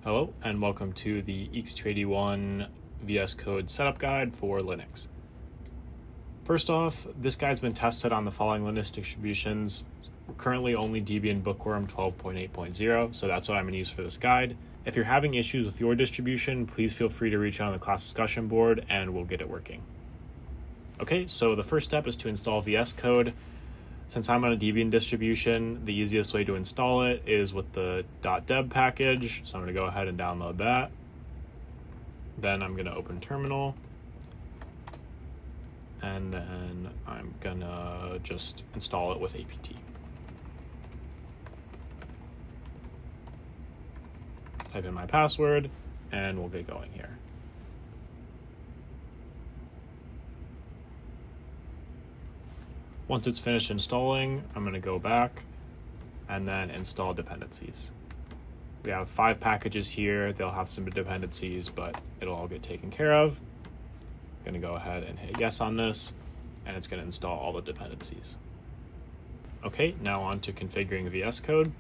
Hello and welcome to the EX281 VS Code setup guide for Linux. First off, this guide's been tested on the following Linux distributions. We're currently only Debian Bookworm 12.8.0, so that's what I'm going to use for this guide. If you're having issues with your distribution, please feel free to reach out on the class discussion board and we'll get it working. Okay, so the first step is to install VS Code. Since I'm on a Debian distribution, the easiest way to install it is with the .deb package. So I'm going to go ahead and download that. Then I'm going to open terminal. And then I'm going to just install it with apt. Type in my password and we'll get going here. Once it's finished installing, I'm going to go back and then install dependencies. We have 5 packages here. They'll have some dependencies, but it'll all get taken care of. I'm going to go ahead and hit yes on this, and it's going to install all the dependencies. Okay, now on to configuring VS Code.